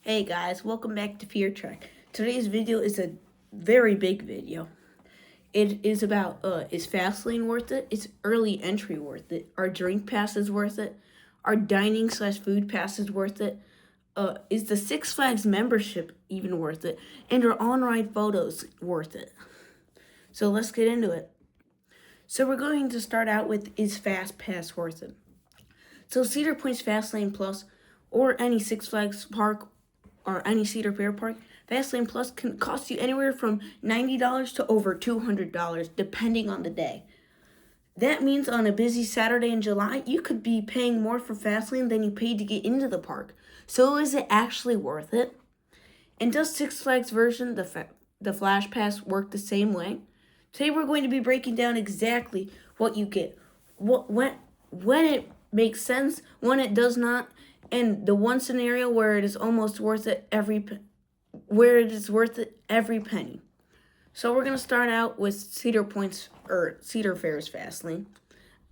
Hey guys, welcome back to Fear Track. Today's video is a very big video. It is about is Fastlane worth it? Is early entry worth it? Are drink passes worth it? Are dining/food passes worth it? Is the Six Flags membership even worth it? And are on-ride photos worth it? So let's get into it. So we're going to start out with, is Fast Pass worth it? So Cedar Point's Fastlane Plus or any Six Flags park or any Cedar Fair park, Fastlane Plus can cost you anywhere from $90 to over $200 depending on the day. That means on a busy Saturday in July, you could be paying more for Fastlane than you paid to get into the park. So is it actually worth it? And does Six Flags version, the Flash Pass, work the same way? Today we're going to be breaking down exactly what you get, when it makes sense, when it does not, and the one scenario where it is almost worth it every penny. So we're gonna start out with Cedar Fair's Fastlane.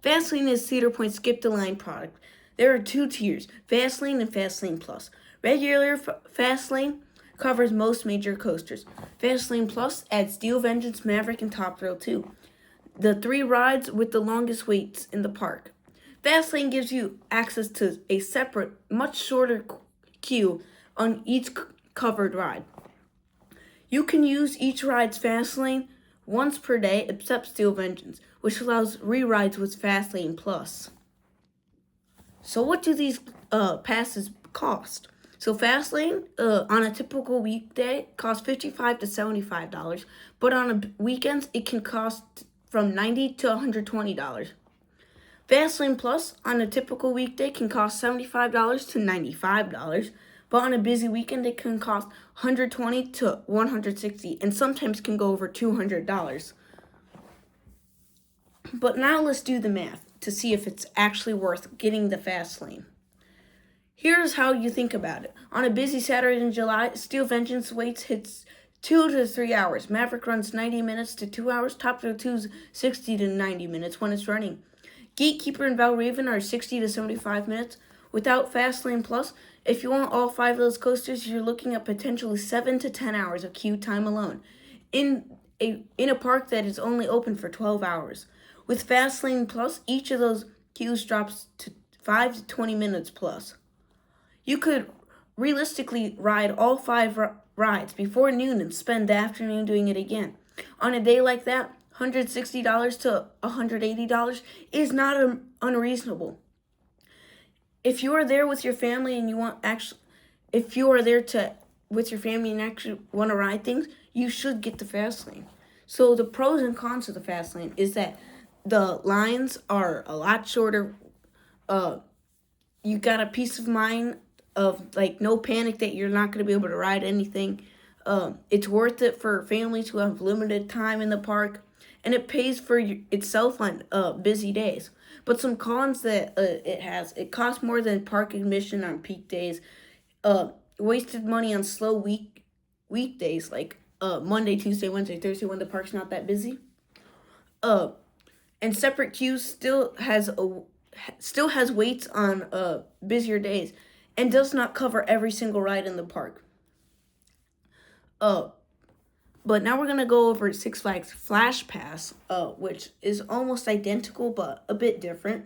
Fastlane is Cedar Point's skip the line product. There are two tiers: Fastlane and Fastlane Plus. Regular Fastlane covers most major coasters. Fastlane Plus adds Steel Vengeance, Maverick, and Top Thrill 2, the three rides with the longest waits in the park. Fastlane gives you access to a separate, much shorter queue on each covered ride. You can use each ride's Fastlane once per day except Steel Vengeance, which allows re-rides with Fastlane Plus. So what do these passes cost? So Fastlane on a typical weekday costs $55 to $75, but on weekends it can cost from $90 to $120. Fastlane Plus on a typical weekday can cost $75 to $95, but on a busy weekend it can cost $120 to $160 and sometimes can go over $200. But now let's do the math to see if it's actually worth getting the Fastlane. Here's how you think about it. On a busy Saturday in July, Steel Vengeance waits hits 2 to 3 hours. Maverick runs 90 minutes to 2 hours. Top Thrill 2's 60 to 90 minutes when it's running. Gatekeeper and Valraven are 60 to 75 minutes. Without Fastlane Plus, if you want all 5 of those coasters, you're looking at potentially 7 to 10 hours of queue time alone in a park that is only open for 12 hours. With Fastlane Plus, each of those queues drops to 5 to 20 minutes plus. You could realistically ride all 5 rides before noon and spend the afternoon doing it again. On a day like that, $160 to $180 is not unreasonable. If you are there with your family and actually want to ride things, you should get the Fastlane. So the pros and cons of the Fastlane is that the lines are a lot shorter. You got a peace of mind of no panic that you're not going to be able to ride anything. It's worth it for families who have limited time in the park, and it pays for itself on busy days. But some cons that it costs more than park admission on peak days, wasted money on slow weekdays like Monday, Tuesday, Wednesday, Thursday when the park's not that busy. And separate queues still has waits on busier days and does not cover every single ride in the park. But now we're going to go over Six Flags Flash Pass, which is almost identical but a bit different.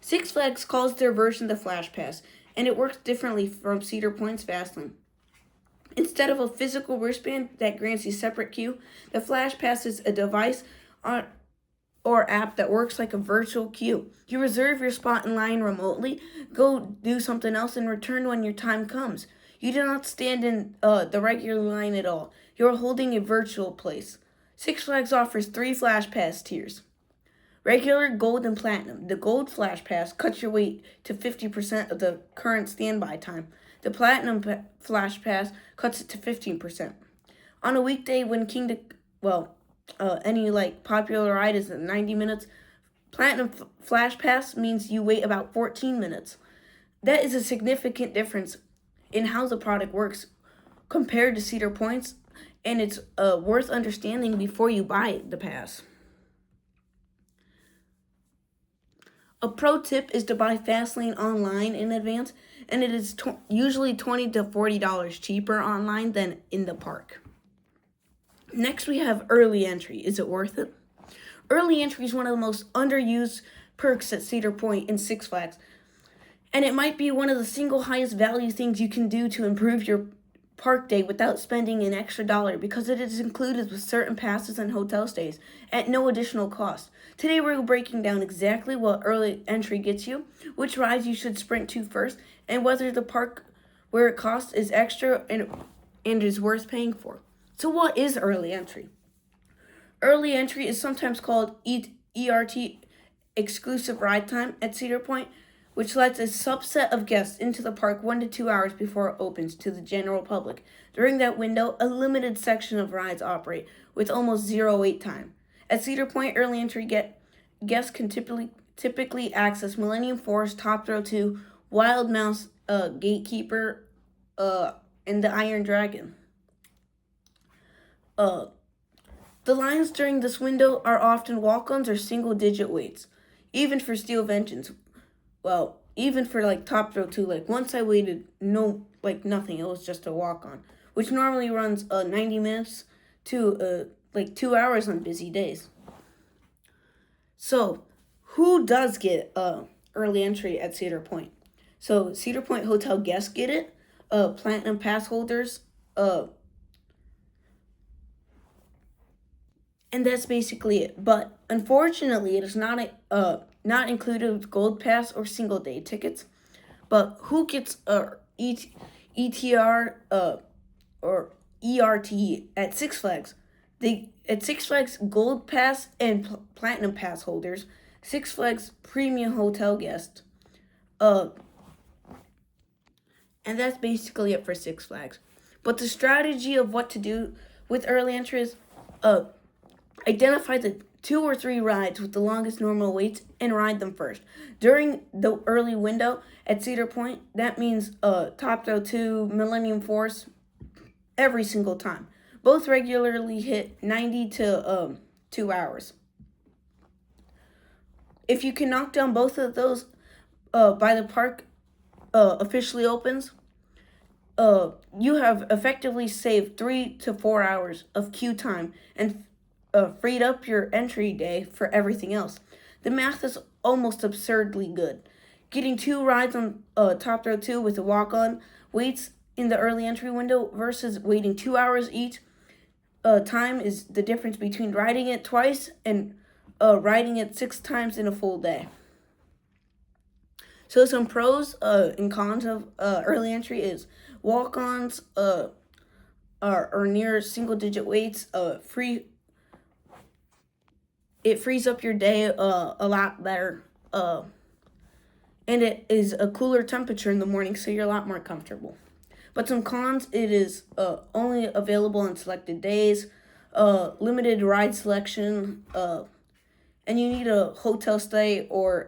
Six Flags calls their version the Flash Pass, and it works differently from Cedar Point's Fastlane. Instead of a physical wristband that grants you separate queue, the Flash Pass is a device or app that works like a virtual queue. You reserve your spot in line remotely, go do something else, and return when your time comes. You do not stand in the regular line at all. You're holding a virtual place. Six Flags offers 3 Flash Pass tiers: regular, gold, and platinum. The gold Flash Pass cuts your wait to 50% of the current standby time. The platinum Flash Pass cuts it to 15%. On a weekday when any popular ride is at 90 minutes, platinum Flash Pass means you wait about 14 minutes. That is a significant difference in how the product works compared to Cedar Point's, and it's worth understanding before you buy the pass. A pro tip is to buy Fastlane online in advance and it is usually $20 to $40 cheaper online than in the park. Next, we have early entry. Is it worth it? Early entry is one of the most underused perks at Cedar Point and Six Flags, and it might be one of the single highest value things you can do to improve your park day without spending an extra dollar, because it is included with certain passes and hotel stays at no additional cost. Today we're breaking down exactly what early entry gets you, which rides you should sprint to first, and whether the park where it costs is extra and is worth paying for. So what is early entry? Early entry is sometimes called ERT, exclusive ride time, at Cedar Point, which lets a subset of guests into the park 1 to 2 hours before it opens to the general public. During that window, a limited section of rides operate with almost zero wait time. At Cedar Point, early entry guests can typically access Millennium Force, Top Thrill 2, Wild Mouse, Gatekeeper, and the Iron Dragon. The lines during this window are often walk-ons or single-digit waits, even for Steel Vengeance. Well, even for like Top Thrill 2, like once I waited nothing, it was just a walk-on, which normally runs 90 minutes to 2 hours on busy days. So, who does get early entry at Cedar Point? So, Cedar Point Hotel guests get it, Platinum Pass holders, and that's basically it. But unfortunately, it is not included with Gold Pass or single day tickets. But who gets ETR or ERT at Six Flags? At Six Flags Gold Pass and Platinum Pass holders, Six Flags Premium Hotel guests, and that's basically it for Six Flags. But the strategy of what to do with early entry is identify the 2 or 3 rides with the longest normal waits and ride them first. During the early window at Cedar Point, that means Top Thrill 2, Millennium Force, every single time. Both regularly hit 90 to 2 hours. If you can knock down both of those by the park officially opens, you have effectively saved 3 to 4 hours of queue time and freed up your entry day for everything else. The math is almost absurdly good. Getting 2 rides on Top Thrill 2 with a walk-on waits in the early entry window versus waiting 2 hours each time is the difference between riding it twice and riding it 6 times in a full day. So some pros and cons of early entry is walk-ons are near single-digit waits, it frees up your day a lot better, and it is a cooler temperature in the morning, so you're a lot more comfortable. But some cons, it is only available on selected days, limited ride selection, and you need a hotel stay or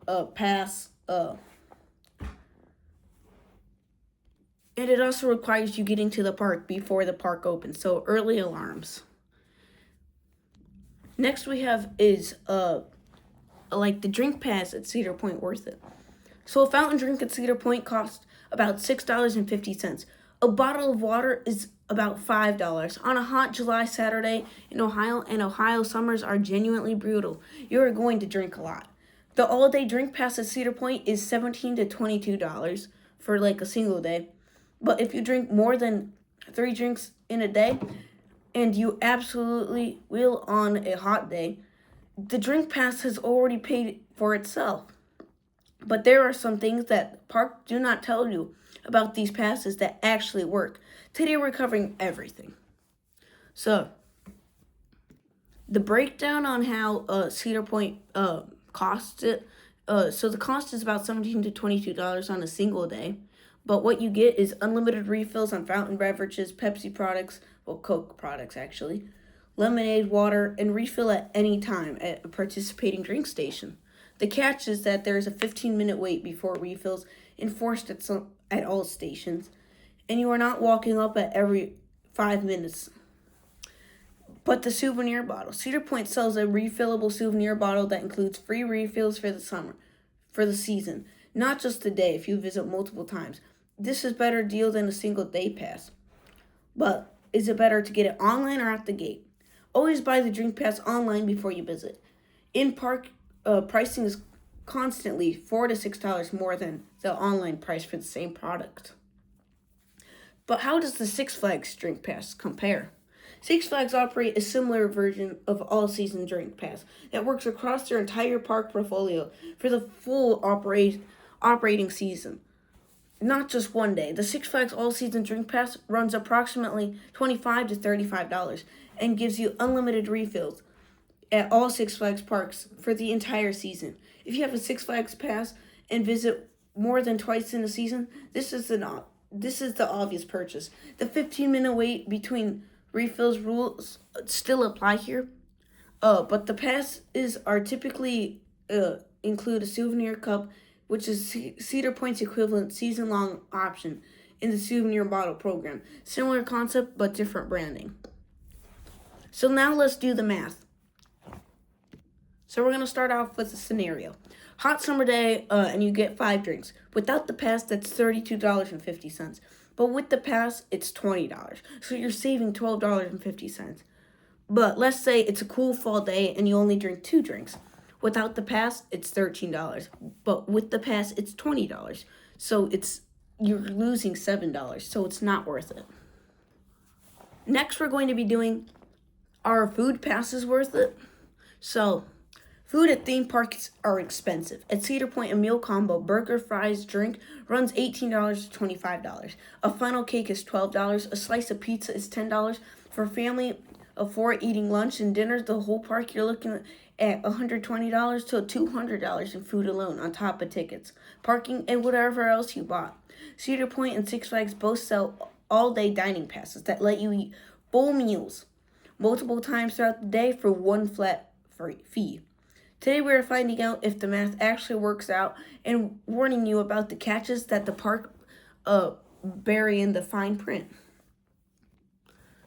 a pass, and it also requires you getting to the park before the park opens, so early alarms. Next we have is the drink pass at Cedar Point worth it. So a fountain drink at Cedar Point costs about $6.50. A bottle of water is about $5. On a hot July Saturday in Ohio, and Ohio summers are genuinely brutal, you are going to drink a lot. The all-day drink pass at Cedar Point is $17 to $22 for a single day. But if you drink more than 3 drinks in a day, and you absolutely will on a hot day, the drink pass has already paid for itself. But there are some things that park do not tell you about these passes that actually work. Today we're covering everything. So, the breakdown on how Cedar Point costs it. So the cost is about $17 to $22 on a single day. But what you get is unlimited refills on fountain beverages, Pepsi products, Coke products actually, lemonade, water, and refill at any time at a participating drink station. The catch is that there is a 15-minute wait before refills enforced at all stations, and you are not walking up at every 5 minutes. But the souvenir bottle. Cedar Point sells a refillable souvenir bottle that includes free refills for the season. not just a day if you visit multiple times. This is better deal than a single day pass. But is it better to get it online or at the gate? Always buy the drink pass online before you visit. In park pricing is constantly $4 to $6 more than the online price for the same product. But how does the Six Flags drink pass compare? Six Flags operate a similar version of all-season drink pass that works across their entire park portfolio for the full operating season, not just one day. The Six Flags all-season drink pass runs approximately $25 to $35 and gives you unlimited refills at all Six Flags parks for the entire season. If you have a Six Flags pass and visit more than twice in a season, this is the obvious purchase. The 15-minute wait between refills rules still apply here, but the passes are typically include a souvenir cup, which is Cedar Point's equivalent season-long option in the souvenir bottle program. Similar concept, but different branding. So now let's do the math. So we're going to start off with a scenario. Hot summer day, and you get 5 drinks. Without the pass, that's $32.50. But with the pass, it's $20. So you're saving $12.50. But let's say it's a cool fall day and you only drink 2 drinks. Without the pass, it's $13. But with the pass, it's $20. So you're losing $7. So it's not worth it. Next, we're going to be doing, are food passes worth it? So food at theme parks are expensive. At Cedar Point, a meal combo, burger, fries, drink, runs $18 to $25. A funnel cake is $12. A slice of pizza is $10. For a family of 4 eating lunch and dinner, the whole park, you're looking at $120 to $200 in food alone on top of tickets, parking, and whatever else you bought. Cedar Point and Six Flags both sell all-day dining passes that let you eat full meals multiple times throughout the day for one flat fee. Today we are finding out if the math actually works out and warning you about the catches that the park bury in the fine print.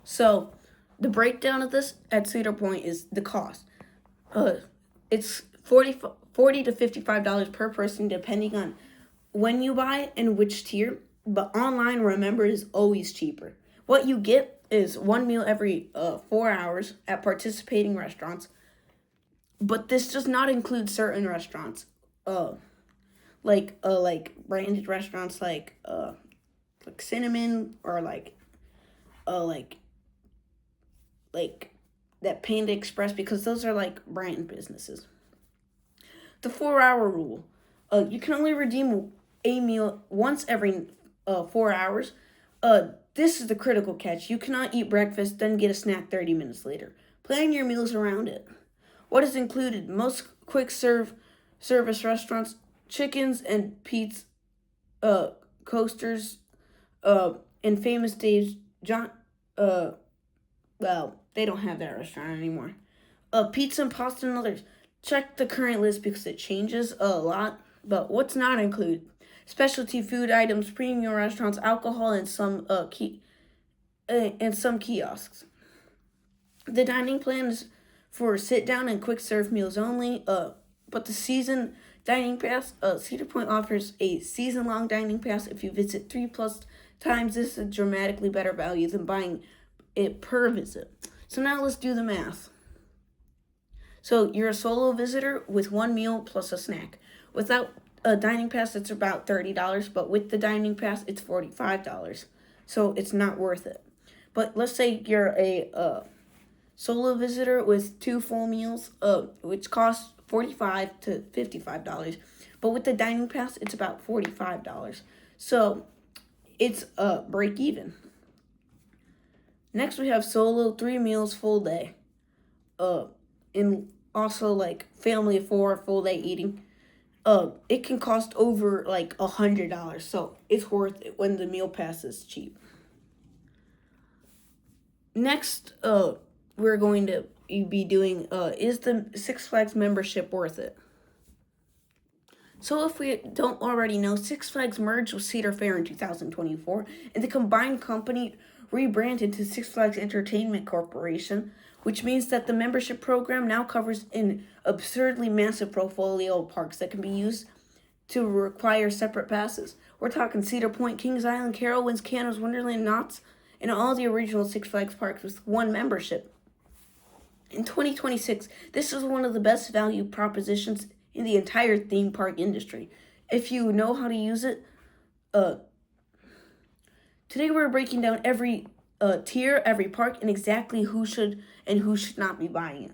So the breakdown of this at Cedar Point is the cost. It's $40 to $55 per person depending on when you buy and which tier. But online, remember, is always cheaper. What you get is one meal every 4 hours at participating restaurants. But this does not include certain restaurants, like branded restaurants like Cinnamon or like that Panda Express, because those are like brand businesses. The 4-hour rule: you can only redeem a meal once every 4 hours. This is the critical catch: you cannot eat breakfast then get a snack 30 minutes later. Plan your meals around it. What is included? Most quick service restaurants, chickens and Pete's coasters, and Famous Dave's they don't have that restaurant anymore. Pizza and pasta and others. Check the current list because it changes a lot. But what's not included? Specialty food items, premium restaurants, alcohol, and some kiosks. The dining plan is for sit-down and quick-serve meals only, but the season dining pass, Cedar Point offers a season-long dining pass. If you visit 3+ times, this is a dramatically better value than buying it per visit. So now let's do the math. So you're a solo visitor with 1 meal plus a snack. Without a dining pass, it's about $30, but with the dining pass, it's $45. So it's not worth it. But let's say you're a solo visitor with 2 full meals, which costs $45 to $55. But with the dining pass, it's about $45. So it's break even. Next, we have solo 3 meals full day. And also like family of 4 full day eating. It can cost over like $100. So it's worth it when the meal pass is cheap. Next, we're going to be doing, is the Six Flags membership worth it? So if we don't already know, Six Flags merged with Cedar Fair in 2024, and the combined company rebranded to Six Flags Entertainment Corporation, which means that the membership program now covers an absurdly massive portfolio of parks that can be used to require separate passes. We're talking Cedar Point, Kings Island, Carowinds, Canada's Wonderland, Knott's, and all the original Six Flags parks with one membership. In 2026, this is one of the best value propositions in the entire theme park industry. If you know how to use it, today we're breaking down every tier, every park, and exactly who should and who should not be buying it.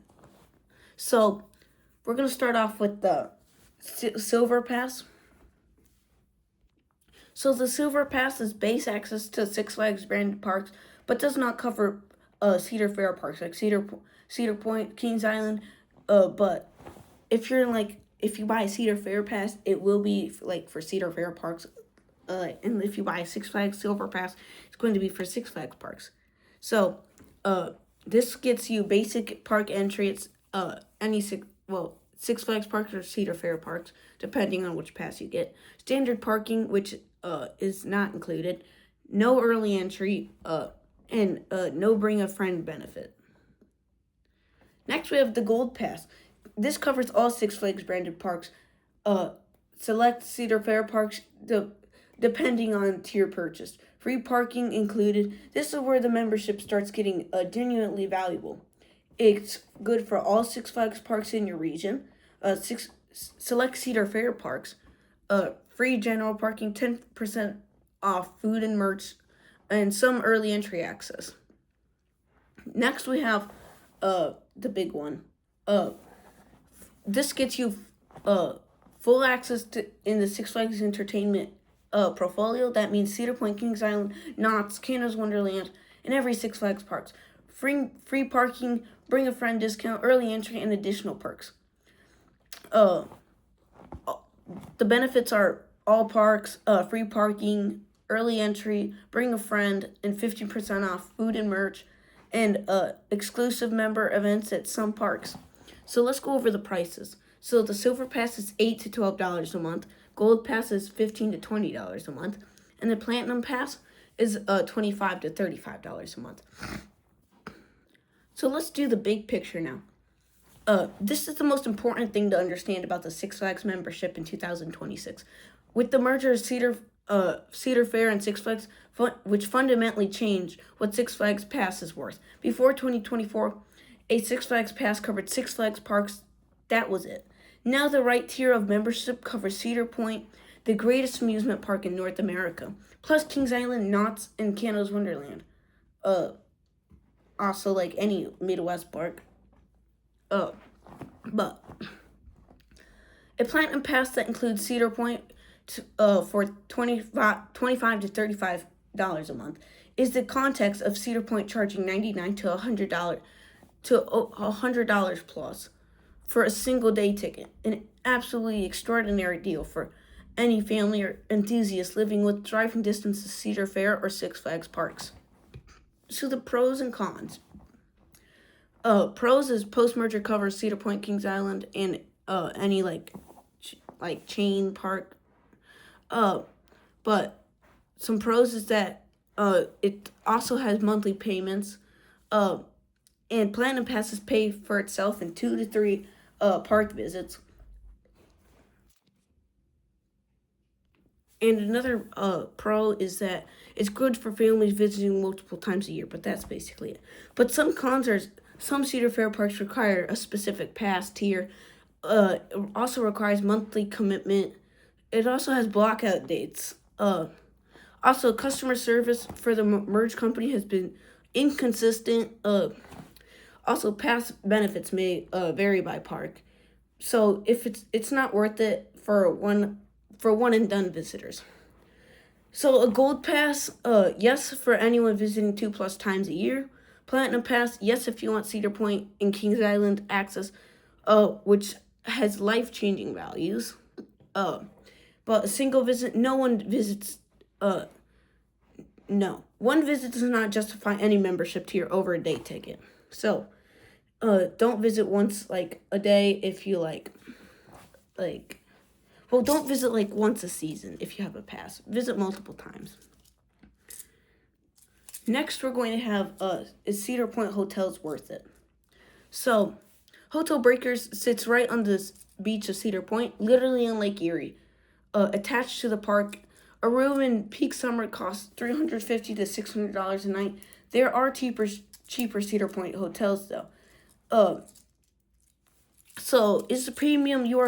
So, we're going to start off with the Silver Pass. So the Silver Pass is base access to Six Flags branded parks, but does not cover Cedar Fair parks like Cedar Point, Kings Island. But if you buy a Cedar Fair pass, it will be for Cedar Fair parks. And if you buy a Six Flags Silver Pass, it's going to be for Six Flags parks. So, this gets you basic park entry. It's Six Flags parks or Cedar Fair parks, depending on which pass you get. Standard parking, which is not included. No early entry, and no bring a friend benefit. Next, we have the Gold Pass. This covers all Six Flags branded parks. Select Cedar Fair parks, depending on tier purchase. Free parking included. This is where the membership starts getting genuinely valuable. It's good for all Six Flags parks in your region. Select Cedar Fair parks. Free general parking, 10% off food and merch, and some early entry access. Next, we have the big one. This gets you full access in the Six Flags Entertainment portfolio. That means Cedar Point, Kings Island, Knott's, Canada's Wonderland, and every Six Flags parks. Free parking, bring a friend discount, early entry, and additional perks. The benefits are all parks, free parking, early entry, bring a friend, and 50% off food and merch, and exclusive member events at some parks. So let's go over the prices. So the Silver Pass is $8 to $12 a month, Gold Pass is $15 to $20 a month, and the Platinum Pass is $25 to $35 a month. So let's do the big picture now. This is the most important thing to understand about the Six Flags membership in 2026. With the merger of Cedar Fair and Six Flags, which fundamentally changed what Six Flags Pass is worth. Before 2024, a Six Flags Pass covered Six Flags parks. That was it. Now the right tier of membership covers Cedar Point, the greatest amusement park in North America, plus Kings Island, Knott's, and Canada's Wonderland. Also like any Midwest park. But a Platinum Pass that includes Cedar Point for $25 to $35 a month is the context of Cedar Point charging $99 to $100 plus for a single day ticket. An absolutely extraordinary deal for any family or enthusiast living with driving distance to Cedar Fair or Six Flags parks. So the pros and cons. Pros is post-merger covers Cedar Point, Kings Island, and any like chain park. But some pros is that it also has monthly payments. And Platinum Passes pay for itself in 2 to 3 park visits. And another pro is that it's good for families visiting multiple times a year, but that's basically it. But some cons are some Cedar Fair parks require a specific pass tier. It also requires monthly commitment. It also has blockout dates. Also, customer service for the merged company has been inconsistent. Also, pass benefits may vary by park. So if it's not worth it for one and done visitors. So a Gold Pass, yes, for anyone visiting 2+ times a year. Platinum Pass, yes, if you want Cedar Point and Kings Island access, which has life-changing values. But a single visit, no one visits. No, one visit does not justify any membership tier over a day ticket. So, don't visit once a day if you Well, don't visit once a season if you have a pass. Visit multiple times. Next, we're going to have is Cedar Point Hotels worth it? So, Hotel Breakers sits right on the beach of Cedar Point, literally on Lake Erie. attached to the park. A room in peak summer costs $350 to $600 a night. There are cheaper Cedar Point hotels though. Uh, so is the premium you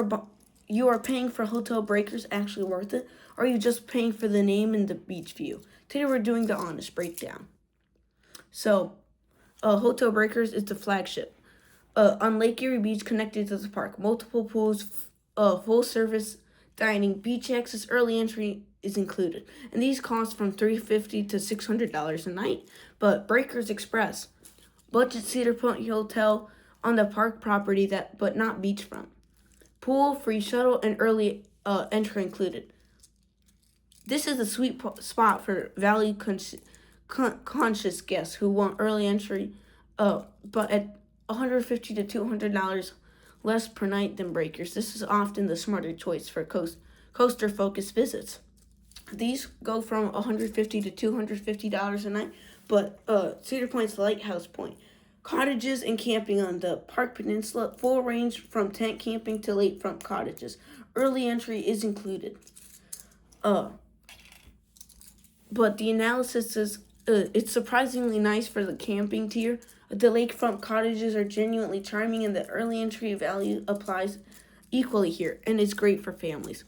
are paying for hotel breakers actually worth it? Or are you just paying for the name and the beach view? Today we're doing the honest breakdown. So, Hotel Breakers is the flagship. On Lake Erie Beach, connected to the park, multiple pools, full service dining, beach access, early entry is included, and these cost from $350 to $600 a night. But Breakers Express, budget Cedar Point hotel on the park property but not beachfront. Pool, free shuttle, and early entry included. This is a sweet spot for value conscious guests who want early entry, but at $150 to $200 less per night than Breakers. This is often the smarter choice for coaster-focused visits. These go from $150 to $250 a night, but Cedar Point's Lighthouse Point. Cottages and camping on the Park Peninsula, full range from tent camping to lakefront cottages. Early entry is included. But the analysis is it's surprisingly nice for the camping tier. The lakefront cottages are genuinely charming, and the early entry value applies equally here, and is great for families.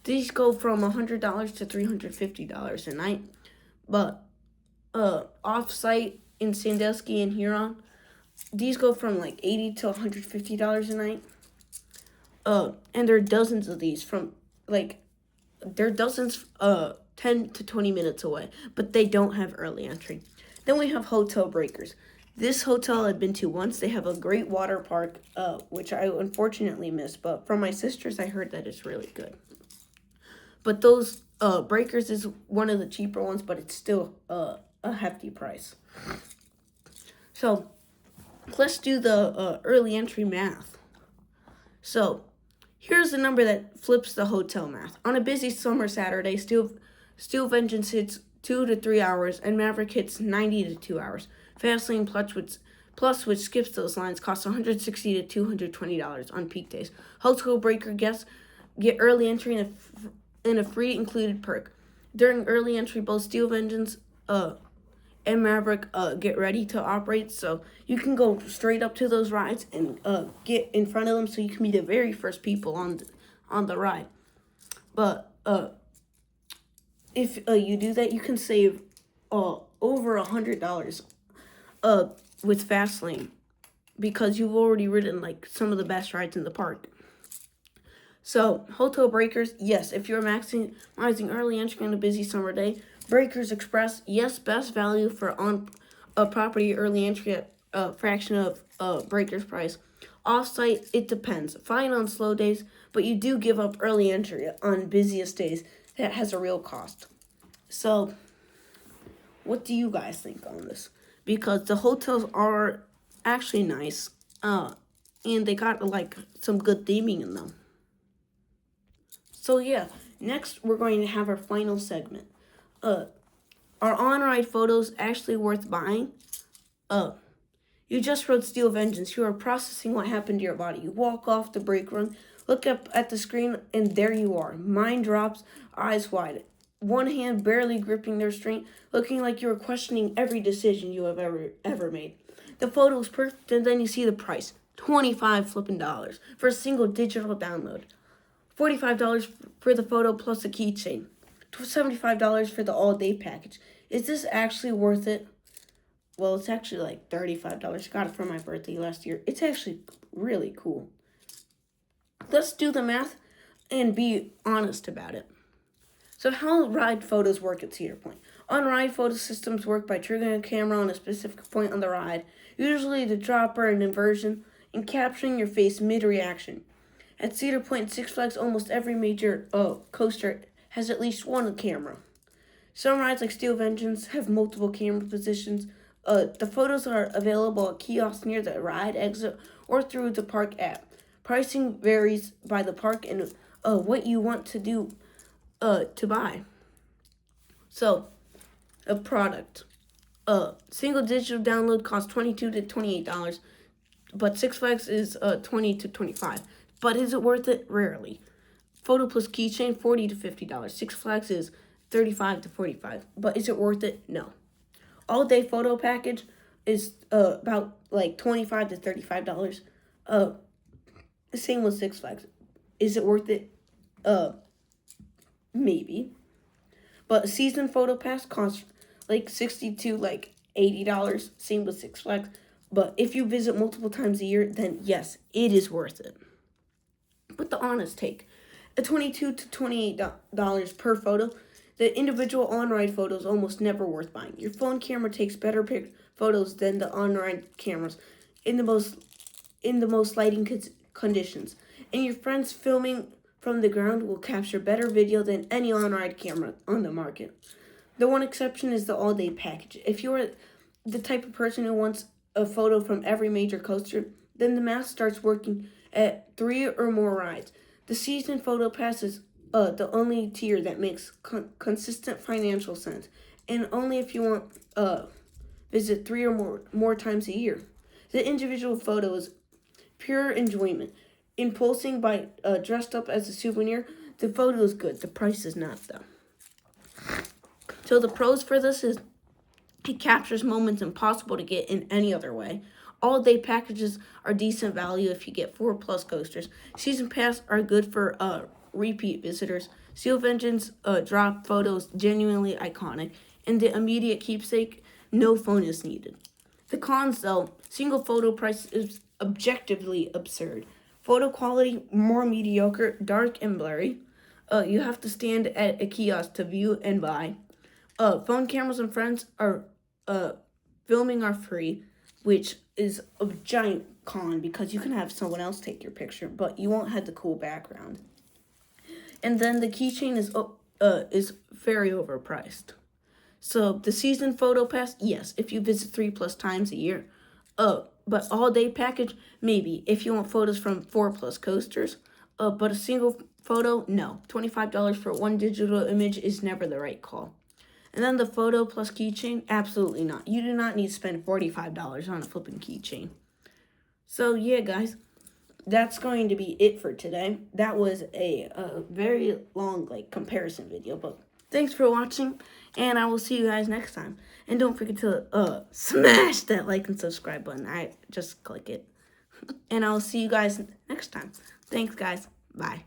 These go from $100 to $350 a night, but off-site in Sandusky and Huron, these go from like $80 to $150 a night. And there are dozens of these there are dozens 10 to 20 minutes away, but they don't have early entry. Then we have Hotel Breakers. This hotel I've been to once. They have a great water park, which I unfortunately missed, but from my sisters I heard that it's really good. But those Breakers is one of the cheaper ones, but it's still a hefty price. So let's do the early entry math. So here's the number that flips the hotel math. On a busy summer Saturday, Steel Vengeance hits 2 to 3 hours, and Maverick hits 90 to 2 hours. Fastlane Plus, which skips those lines, costs $160 to $220 on peak days. Hotel Breaker guests get early entry and a free included perk. During early entry, both Steel Vengeance and Maverick get ready to operate, so you can go straight up to those rides and get in front of them, so you can be the very first people on the ride. But if you do that, you can save over $100 with Fastlane, because you've already ridden like some of the best rides in the park. So Hotel Breakers, yes, if you're maximizing early entry on a busy summer day. Breakers Express, yes, best value for on a property early entry at a fraction of Breakers price. Offsite, it depends. Fine on slow days, but you do give up early entry on busiest days. That has a real cost. So what do you guys think on this? Because the hotels are actually nice, and they got like some good theming in them. So yeah, next we're going to have our final segment. Are on-ride photos actually worth buying? You just rode Steel Vengeance. You are processing what happened to your body. You walk off the brake run, look up at the screen, and there you are. Mind drops, eyes wide. One hand barely gripping their restraint, looking like you are questioning every decision you have ever made. The photo is perfect, and then you see the price. $25 flipping dollars for a single digital download. $45 for the photo plus a keychain. $75 for the all-day package. Is this actually worth it? Well, it's actually like $35. I got it for my birthday last year. It's actually really cool. Let's do the math and be honest about it. So how ride photos work at Cedar Point? On-ride photo systems work by triggering a camera on a specific point on the ride, usually the dropper and inversion, and capturing your face mid-reaction. At Cedar Point, Six Flags, almost every major coaster has at least one camera. Some rides like Steel Vengeance have multiple camera positions. The photos are available at kiosks near the ride exit or through the park app. Pricing varies by the park and what you want to do to buy. So, a product. Single digital download costs $22 to $28, but Six Flags is $20 to $25. But is it worth it? Rarely. Photo plus keychain, $40 to $50. Six Flags is $35 to $45. But is it worth it? No. All day photo package is about like $25 to $35. Same with Six Flags. Is it worth it? Maybe. But a season photo pass costs like $60 to like $80. Same with Six Flags. But if you visit multiple times a year, then yes, it is worth it. But the honest take, at $22 to $28 per photo, the individual on-ride photo is almost never worth buying. Your phone camera takes better photos than the on-ride cameras in the most lighting conditions, and your friends filming from the ground will capture better video than any on-ride camera on the market. The one exception is the all-day package. If you're the type of person who wants a photo from every major coaster, then the math starts working at 3 or more rides. The season photo pass is the only tier that makes consistent financial sense, and only if you want visit 3 or more times a year. The individual photo is pure enjoyment. In posting by dressed up as a souvenir, the photo is good. The price is not, though. So the pros for this is it captures moments impossible to get in any other way. All-day packages are decent value if you get 4+ coasters. Season pass are good for repeat visitors. Seal of Engines drop photos genuinely iconic. And the immediate keepsake, no phone is needed. The cons, though, single photo price is objectively absurd. Photo quality, more mediocre, dark and blurry. You have to stand at a kiosk to view and buy. Phone cameras and friends are filming are free, which is a giant con because you can have someone else take your picture, but you won't have the cool background. And then the keychain is very overpriced. So the season photo pass, yes, if you visit 3+ times a year. But all day package, maybe if you want photos from 4+ coasters. But a single photo, no. $25 for one digital image is never the right call. And then the photo plus keychain, absolutely not. You do not need to spend $45 on a flipping keychain. So yeah, guys, that's going to be it for today. That was a very long comparison video, but thanks for watching, and I will see you guys next time. And don't forget to smash that like and subscribe button. Just click it. And I'll see you guys next time. Thanks, guys. Bye.